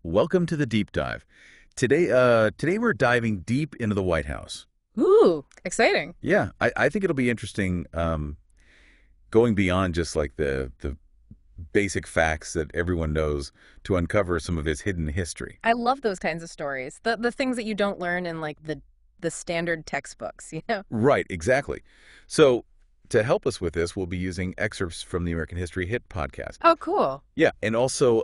Welcome to the deep dive. Today we're diving deep into the White House. Ooh, exciting. Yeah, I think it'll be interesting, going beyond just like the basic facts that everyone knows to uncover some of its hidden history. I love those kinds of stories. The things that you don't learn in like the standard textbooks. Right, exactly. So to help us with this, we'll be using excerpts from the American History Hit podcast. Oh, cool. Yeah, and also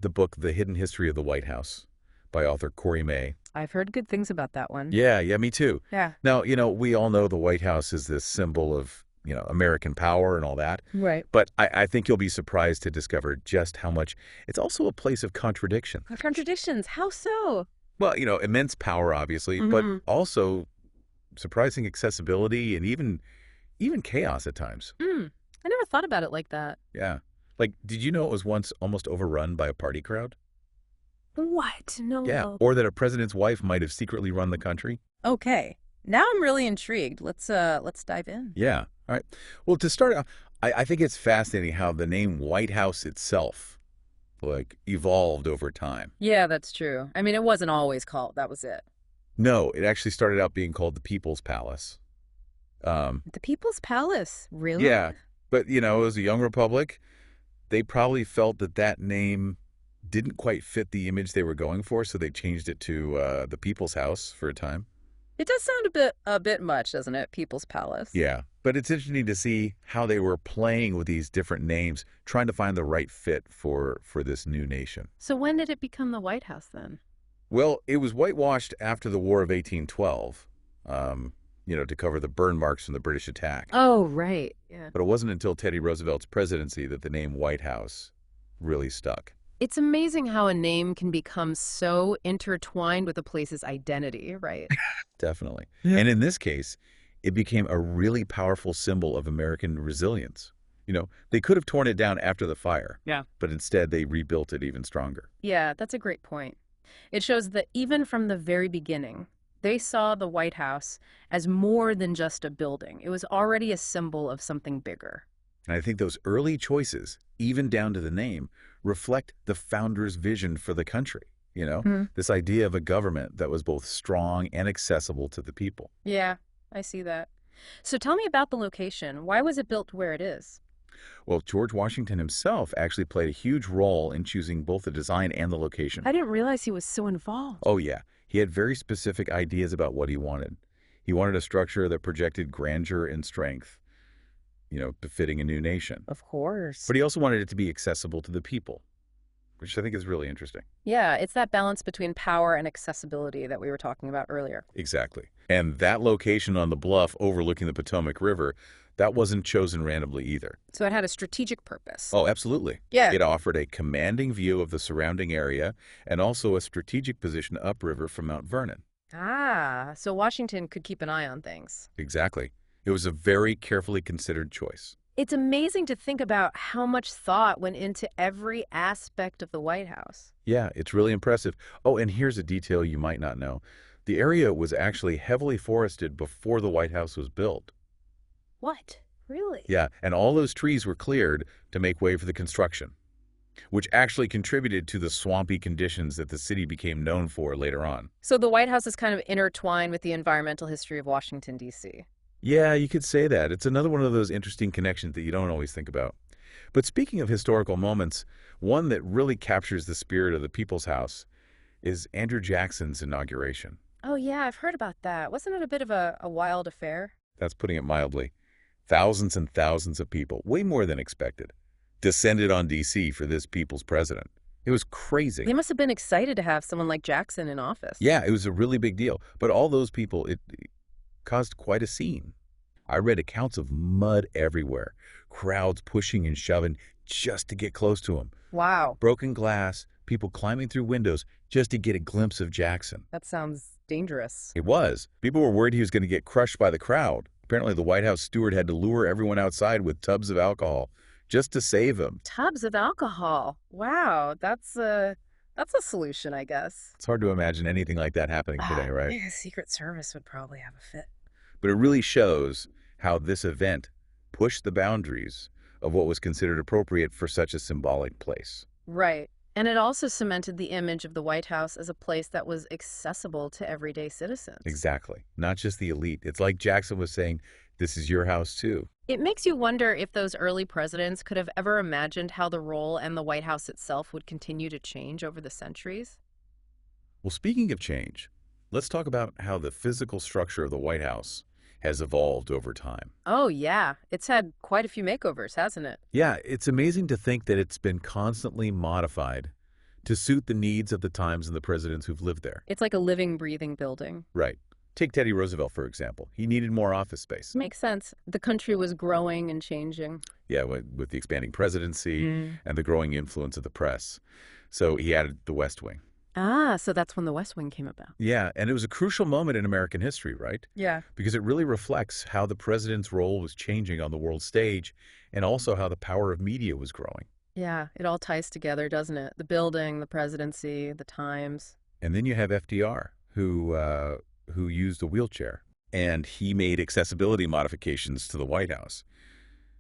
the book The Hidden History of the White House by author Corey May. I've heard good things about that one. Yeah, me too. Yeah. Now, we all know the White House is this symbol of, American power and all that. Right. But I think you'll be surprised to discover just how much it's also a place of contradiction. Contradictions. How so? Well, immense power, obviously, but Mm-hmm. also surprising accessibility and even chaos at times. I never thought about it like that. Yeah. Like, did you know it was once almost overrun by a party crowd? What? Yeah. No. Or that a president's wife might have secretly run the country? Okay. Now I'm really intrigued. Let's dive in. Yeah. All right. Well, to start out, I think it's fascinating how the name White House itself, like, evolved over time. Yeah, that's true. I mean, it wasn't always called. That was it. No, it actually started out being called the People's Palace. The People's Palace. Really? Yeah. But, it was a young republic. They probably felt that that name didn't quite fit the image they were going for, so they changed it to the People's House for a time. It does sound a bit much, doesn't it? People's Palace. Yeah. But it's interesting to see how they were playing with these different names, trying to find the right fit for this new nation. So when did it become the White House then? Well, it was whitewashed after the War of 1812, to cover the burn marks from the British attack. Oh, right. Yeah. But it wasn't until Teddy Roosevelt's presidency that the name White House really stuck. It's amazing how a name can become so intertwined with a place's identity, right? Definitely. Yeah. And in this case, it became a really powerful symbol of American resilience. They could have torn it down after the fire. Yeah. But instead they rebuilt it even stronger. Yeah, that's a great point. It shows that even from the very beginning, they saw the White House as more than just a building. It was already a symbol of something bigger. And I think those early choices, even down to the name, reflect the founders' vision for the country. This idea of a government that was both strong and accessible to the people. Yeah, I see that. So tell me about the location. Why was it built where it is? Well, George Washington himself actually played a huge role in choosing both the design and the location. I didn't realize he was so involved. Oh, yeah. He had very specific ideas about what he wanted. He wanted a structure that projected grandeur and strength, befitting a new nation. Of course. But he also wanted it to be accessible to the people, which I think is really interesting. Yeah, it's that balance between power and accessibility that we were talking about earlier. Exactly. And that location on the bluff overlooking the Potomac River, that wasn't chosen randomly either. So it had a strategic purpose. Oh, absolutely. Yeah. It offered a commanding view of the surrounding area and also a strategic position upriver from Mount Vernon. Ah, so Washington could keep an eye on things. Exactly. It was a very carefully considered choice. It's amazing to think about how much thought went into every aspect of the White House. Yeah, it's really impressive. Oh, and here's a detail you might not know. The area was actually heavily forested before the White House was built. What? Really? Yeah, and all those trees were cleared to make way for the construction, which actually contributed to the swampy conditions that the city became known for later on. So the White House is kind of intertwined with the environmental history of Washington, D.C. Yeah, you could say that. It's another one of those interesting connections that you don't always think about. But speaking of historical moments, one that really captures the spirit of the People's House is Andrew Jackson's inauguration. Oh, yeah, I've heard about that. Wasn't it a bit of a wild affair? That's putting it mildly. Thousands and thousands of people, way more than expected, descended on D.C. for this people's president. It was crazy. They must have been excited to have someone like Jackson in office. Yeah, it was a really big deal. But all those people, it caused quite a scene. I read accounts of mud everywhere, crowds pushing and shoving just to get close to him. Wow. Broken glass, people climbing through windows just to get a glimpse of Jackson. That sounds dangerous. It was. People were worried he was going to get crushed by the crowd. Apparently, the White House steward had to lure everyone outside with tubs of alcohol just to save him. Tubs of alcohol. Wow, that's a solution, I guess. It's hard to imagine anything like that happening today, right? Yeah, Secret Service would probably have a fit. But it really shows how this event pushed the boundaries of what was considered appropriate for such a symbolic place. Right. And it also cemented the image of the White House as a place that was accessible to everyday citizens. Exactly. Not just the elite. It's like Jackson was saying, this is your house too. It makes you wonder if those early presidents could have ever imagined how the role and the White House itself would continue to change over the centuries. Well, speaking of change, let's talk about how the physical structure of the White House has evolved over time. Oh, yeah. It's had quite a few makeovers, hasn't it? Yeah, it's amazing to think that it's been constantly modified to suit the needs of the times and the presidents who've lived there. It's like a living, breathing building. Right. Take Teddy Roosevelt, for example. He needed more office space. Makes sense. The country was growing and changing. Yeah, with the expanding presidency Mm. and the growing influence of the press. So he added the West Wing. Ah, so that's when the West Wing came about. Yeah, and it was a crucial moment in American history, right? Yeah. Because it really reflects how the president's role was changing on the world stage and also how the power of media was growing. Yeah, it all ties together, doesn't it? The building, the presidency, the times. And then you have FDR, who used a wheelchair, and he made accessibility modifications to the White House,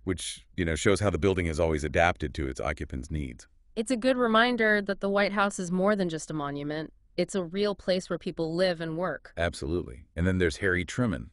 which, shows how the building has always adapted to its occupants' needs. It's a good reminder that the White House is more than just a monument. It's a real place where people live and work. Absolutely. And then there's Harry Truman.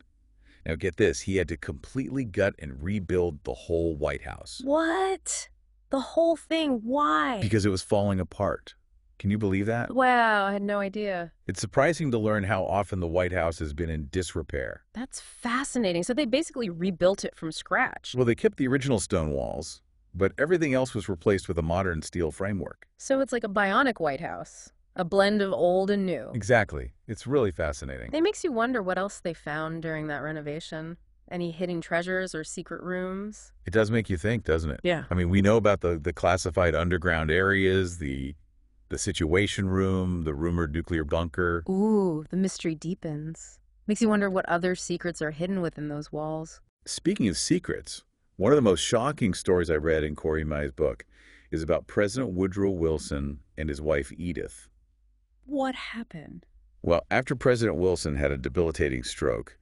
Now get this, he had to completely gut and rebuild the whole White House What? The whole thing? Why? because it was falling apart. Can you believe that? Wow, I had no idea. It's surprising to learn how often the White House has been in disrepair. That's fascinating. So they basically rebuilt it from scratch. Well, they kept the original stone walls, but everything else was replaced with a modern steel framework. So it's like a bionic White House, a blend of old and new. Exactly. It's really fascinating. It makes you wonder what else they found during that renovation. Any hidden treasures or secret rooms? It does make you think, doesn't it? Yeah. I mean, we know about the classified underground areas, the Situation Room, the rumored nuclear bunker. Ooh, the mystery deepens. Makes you wonder what other secrets are hidden within those walls. Speaking of secrets, one of the most shocking stories I read in Corey Mai's book is about President Woodrow Wilson and his wife Edith. What happened? Well, after President Wilson had a debilitating stroke,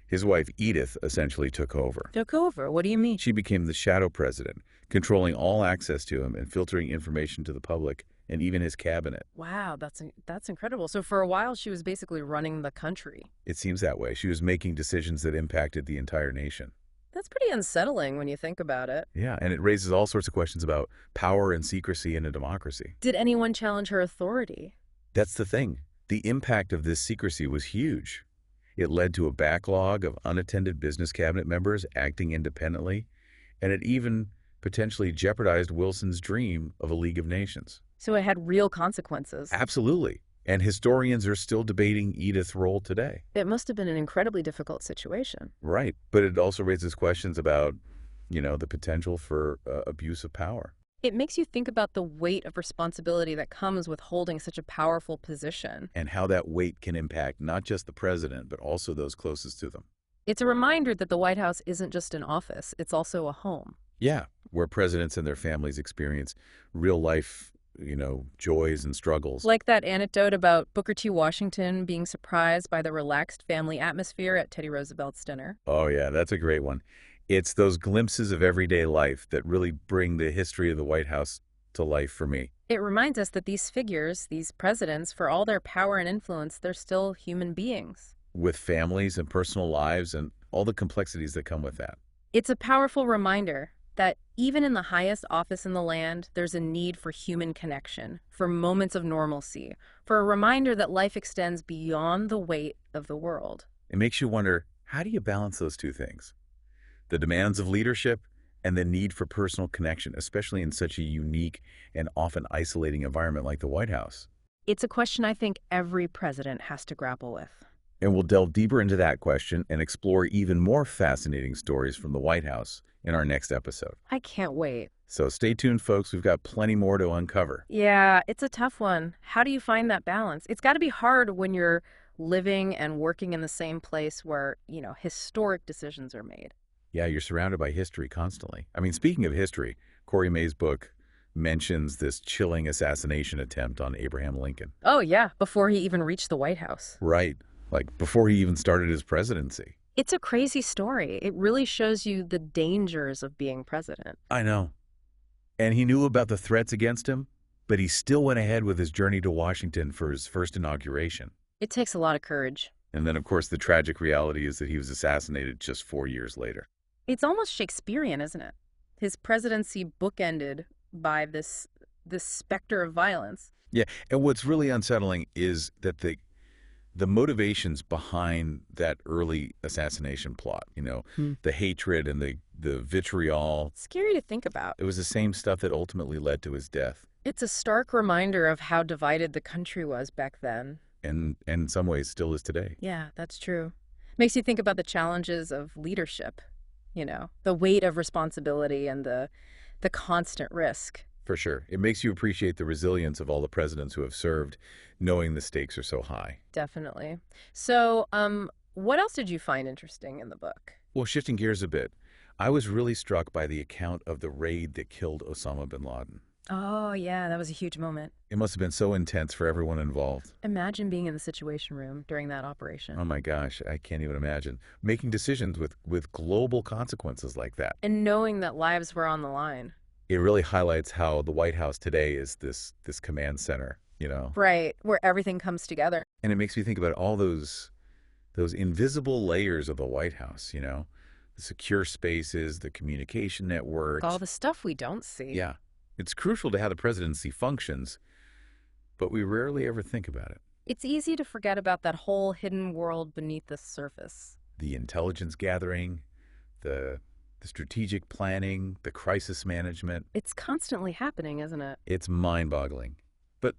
his wife Edith essentially took over. Took over? What do you mean? She became the shadow president, controlling all access to him and filtering information to the public and even his cabinet. Wow, that's incredible. So for a while, she was basically running the country. It seems that way. She was making decisions that impacted the entire nation. That's pretty unsettling when you think about it. Yeah, and it raises all sorts of questions about power and secrecy in a democracy. Did anyone challenge her authority? That's the thing. The impact of this secrecy was huge. It led to a backlog of unattended business cabinet members acting independently, and it even potentially jeopardized Wilson's dream of a League of Nations. So it had real consequences. Absolutely. And historians are still debating Edith's role today. It must have been an incredibly difficult situation. Right. But it also raises questions about, the potential for abuse of power. It makes you think about the weight of responsibility that comes with holding such a powerful position. And how that weight can impact not just the president, but also those closest to them. It's a reminder that the White House isn't just an office, it's also a home. Yeah, where presidents and their families experience real life, joys and struggles. Like that anecdote about Booker T. Washington being surprised by the relaxed family atmosphere at Teddy Roosevelt's dinner. Oh, yeah, that's a great one. It's those glimpses of everyday life that really bring the history of the White House to life for me. It reminds us that these figures, these presidents, for all their power and influence, they're still human beings. With families and personal lives and all the complexities that come with that. It's a powerful reminder that even in the highest office in the land, there's a need for human connection, for moments of normalcy, for a reminder that life extends beyond the weight of the world. It makes you wonder, how do you balance those two things? The demands of leadership and the need for personal connection, especially in such a unique and often isolating environment like the White House. It's a question I think every president has to grapple with. And we'll delve deeper into that question and explore even more fascinating stories from the White House in our next episode. I can't wait. So stay tuned, folks. We've got plenty more to uncover. Yeah, it's a tough one. How do you find that balance? It's got to be hard when you're living and working in the same place where, historic decisions are made. Yeah, you're surrounded by history constantly. I mean, speaking of history, Corey Mai's book mentions this chilling assassination attempt on Abraham Lincoln. Oh, yeah, before he even reached the White House. Right. Like before he even started his presidency. It's a crazy story. It really shows you the dangers of being president. I know. And he knew about the threats against him, But he still went ahead with his journey to Washington for his first inauguration. It takes a lot of courage. And then, of course, the tragic reality is that he was assassinated just 4 years later. It's almost Shakespearean, isn't it? His presidency bookended by this specter of violence. Yeah, and what's really unsettling is that the motivations behind that early assassination plot, the hatred and the vitriol, Scary to think about. it was the same stuff that ultimately led to his death. It's a stark reminder of how divided the country was back then. And in some ways still is today. Yeah, that's true. Makes you think about the challenges of leadership, the weight of responsibility and the constant risk. For sure. It makes you appreciate the resilience of all the presidents who have served, knowing the stakes are so high. Definitely. So, what else did you find interesting in the book? Well, shifting gears a bit, I was really struck by the account of the raid that killed Osama bin Laden. Oh, yeah, that was a huge moment. It must have been so intense for everyone involved. Imagine being in the Situation Room during that operation. Oh my gosh, I can't even imagine. Making decisions with global consequences like that. And knowing that lives were on the line. It really highlights how the White House today is this command center, Right, where everything comes together. And it makes me think about all those invisible layers of the White House, the secure spaces, the communication networks. All the stuff we don't see. Yeah. It's crucial to how the presidency functions, but we rarely ever think about it. It's easy to forget about that whole hidden world beneath the surface. The intelligence gathering, the strategic planning, the crisis management. It's constantly happening, isn't it? It's mind-boggling. But,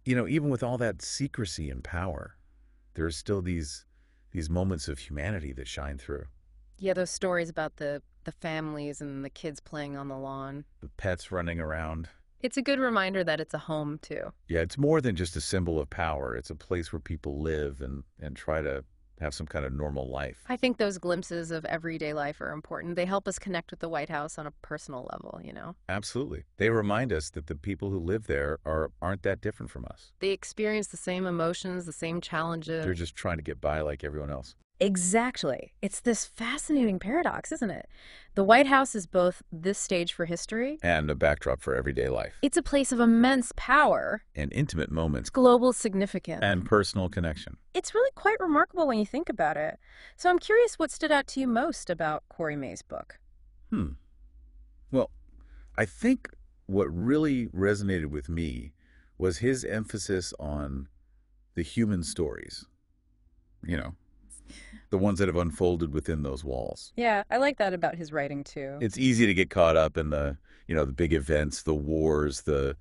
even with all that secrecy and power, there are still these moments of humanity that shine through. Yeah, those stories about the families and the kids playing on the lawn. The pets running around. It's a good reminder that it's a home, too. Yeah, it's more than just a symbol of power. It's a place where people live and try to have some kind of normal life. I think those glimpses of everyday life are important. They help us connect with the White House on a personal level, Absolutely. They remind us that the people who live there aren't that different from us. They experience the same emotions, the same challenges. They're just trying to get by like everyone else. Exactly. It's this fascinating paradox, isn't it? The White House is both this stage for history And a backdrop for everyday life. it's a place of immense power, And intimate moments. global significance. And personal connection. It's really quite remarkable when you think about it. So I'm curious what stood out to you most about Corey May's book. Well, I think what really resonated with me was his emphasis on the human stories. The ones that have unfolded within those walls. Yeah, I like that about his writing too. It's easy to get caught up in the big events, the wars, the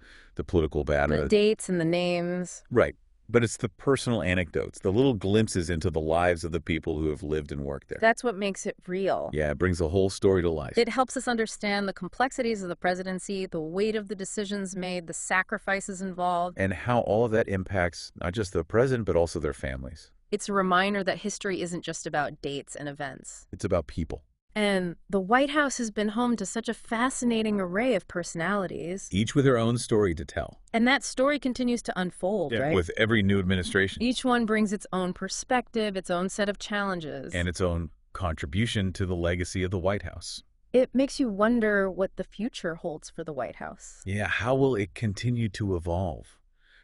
political battle. The dates and the names. Right. But it's the personal anecdotes, the little glimpses into the lives of the people who have lived and worked there. That's what makes it real. Yeah, it brings the whole story to life. It helps us understand the complexities of the presidency, the weight of the decisions made, the sacrifices involved. And how all of that impacts not just the president, but also their families. It's a reminder that history isn't just about dates and events. It's about people. And the White House has been home to such a fascinating array of personalities. Each with their own story to tell. And that story continues to unfold, right? With every new administration. Each one brings its own perspective, its own set of challenges. And its own contribution to the legacy of the White House. It makes you wonder what the future holds for the White House. Yeah, how will it continue to evolve?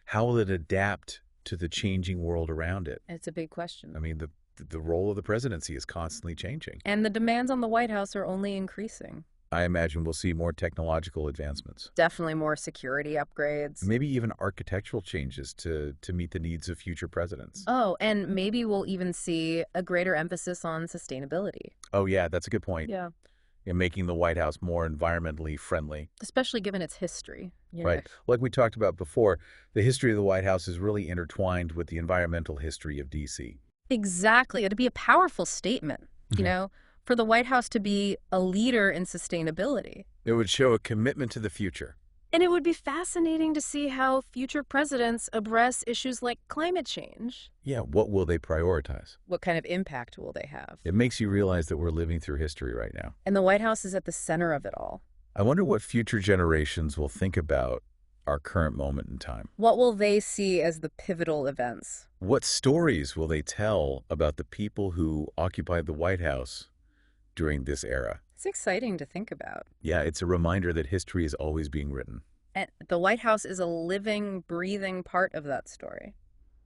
How will it adapt to the changing world around it? It's a big question. I mean, the role of the presidency is constantly changing. And the demands on the White House are only increasing. I imagine we'll see more technological advancements. Definitely more security upgrades. Maybe even architectural changes to meet the needs of future presidents. Oh, and maybe we'll even see a greater emphasis on sustainability. Oh, yeah, that's a good point. Yeah. And making the White House more environmentally friendly. Especially given its history. Right. Like we talked about before, the history of the White House is really intertwined with the environmental history of D.C. Exactly. It'd be a powerful statement, for the White House to be a leader in sustainability. It would show a commitment to the future. And it would be fascinating to see how future presidents address issues like climate change. Yeah, what will they prioritize? What kind of impact will they have? It makes you realize that we're living through history right now. And the White House is at the center of it all. I wonder what future generations will think about our current moment in time. What will they see as the pivotal events? What stories will they tell about the people who occupied the White House during this era? It's exciting to think about. Yeah, it's a reminder that history is always being written. And the White House is a living, breathing part of that story.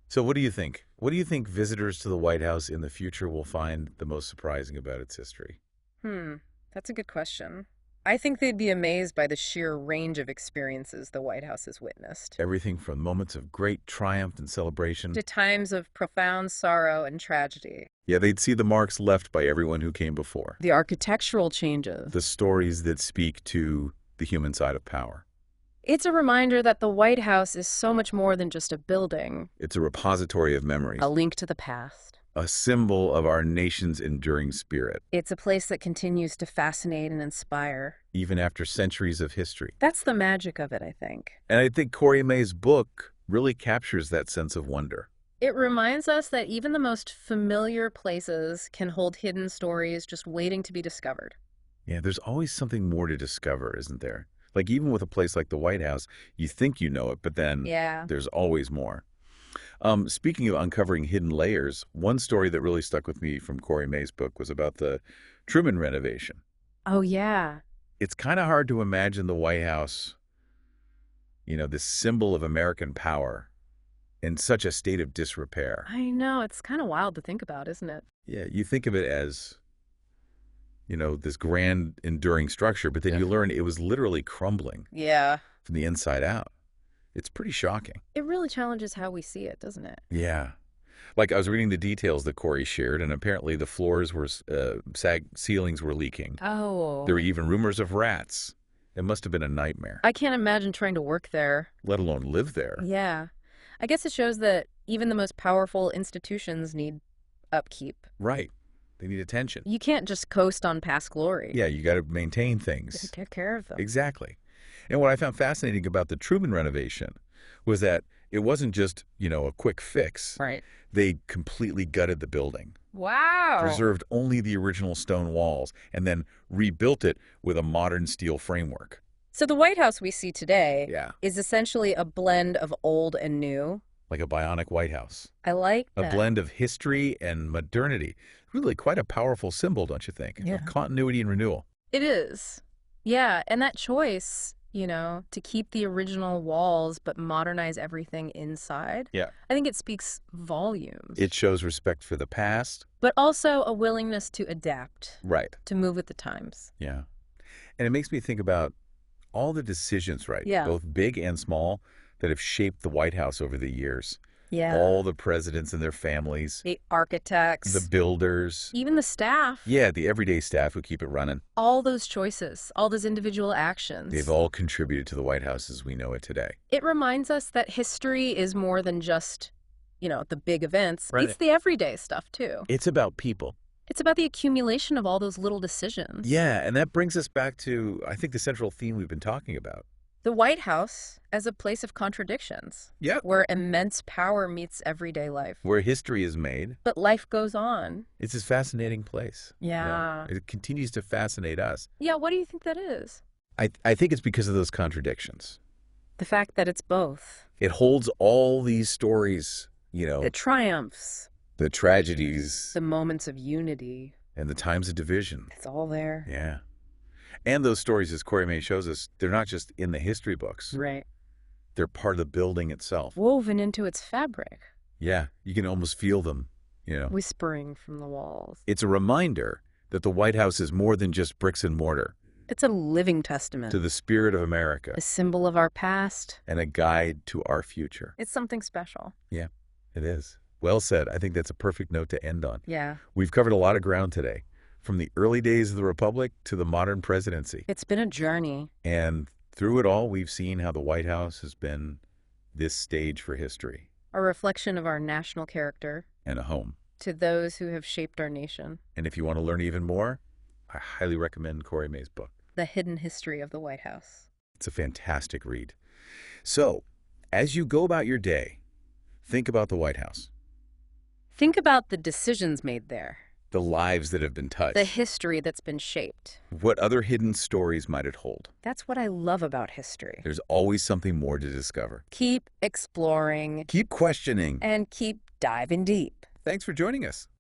So what do you think? What do you think visitors to the White House in the future will find the most surprising about its history? Hmm, that's a good question. I think they'd be amazed by the sheer range of experiences the White House has witnessed, Everything from moments of great triumph and celebration. to times of profound sorrow and tragedy. Yeah, they'd see the marks left by everyone who came before. The architectural changes. The stories that speak to the human side of power. It's a reminder that the White House is so much more than just a building, It's a repository of memories, a link to the past. a symbol of our nation's enduring spirit, It's a place that continues to fascinate and inspire. even after centuries of history. That's the magic of it, I think. And I think Corey May's book really captures that sense of wonder. It reminds us that even the most familiar places can hold hidden stories just waiting to be discovered. Yeah, there's always something more to discover, isn't there? Like even with a place like the White House, you think you know it, but then Yeah. there's always more. Speaking of uncovering hidden layers, one story that really stuck with me from Corey May's book was about the Truman renovation. Oh, yeah. It's kind of hard to imagine the White House, this symbol of American power, in such a state of disrepair. I know. It's kind of wild to think about, isn't it? Yeah, you think of it as, this grand, enduring structure, but then you learn it was literally crumbling Yeah. from the inside out. It's pretty shocking. It really challenges how we see it, doesn't it? Yeah. Like I was reading the details that Corey shared, and apparently the floors were, ceilings were leaking. Oh. There were even rumors of rats. It must have been a nightmare, I can't imagine trying to work there. let alone live there. Yeah. I guess it shows that even the most powerful institutions need upkeep. Right. They need attention. You can't just coast on past glory. Yeah, you got to maintain You have to things. take care of them. Exactly. And what I found fascinating about the Truman renovation was that it wasn't just, a quick fix. Right. They completely gutted the building, Wow. preserved only the original stone walls, and then rebuilt it with a modern steel framework. So the White House we see today Yeah. is essentially a blend of old and new. Like a bionic White House. I like A that. blend of history and modernity. Really quite a powerful symbol, don't you think? Yeah. Of continuity and renewal. It is. Yeah, and that choice, to keep the original walls but modernize everything inside, Yeah. I think it speaks volumes. It shows respect for the past. But also a willingness to adapt, Right. to move with the times. Yeah. And it makes me think about all the decisions, right? Yeah. Both big and small, that have shaped the White House over the years. Yeah. All the presidents and their families, The architects, the builders. even the staff. Yeah, the everyday staff who keep it running. All those choices, all those individual actions. They've all contributed to the White House as we know it today. It reminds us that history is more than just, the big events. Right. It's the everyday stuff, too. It's about people. It's about the accumulation of all those little decisions. Yeah, and that brings us back to, I think, the central theme we've been talking about. The White House as a place of contradictions, Yeah. where immense power meets everyday life. Where history is made. But life goes on. It's this fascinating place. Yeah. It continues to fascinate us. Yeah, what do you think that is? I think it's because of those contradictions. The fact that it's both. It holds all these stories, The triumphs, the tragedies the moments of unity. and the times of division. It's all there. Yeah. And those stories, as Corey May shows us, they're not just in the history books. Right. They're part of the building itself. Woven into its fabric, Yeah, you can almost feel them, whispering from the walls. It's a reminder that the White House is more than just bricks and mortar, It's a living testament, to the spirit of America a symbol of our past. and a guide to our future. It's something special. Yeah, it is. Well said. I think that's a perfect note to end on. Yeah. We've covered a lot of ground today, from the early days of the Republic to the modern presidency. It's been a journey. And through it all, we've seen how the White House has been this stage for history A reflection of our national character and a home. to those who have shaped our nation. And if you want to learn even more, I highly recommend Corey May's book. The Hidden History of the White House. It's a fantastic read. So, as you go about your day, think about the White House, Think about the decisions made there, the lives that have been touched, the history that's been shaped. what other hidden stories might it hold. That's what I love about history. There's always something more to discover. Keep exploring Keep questioning. and keep diving deep. Thanks for joining us.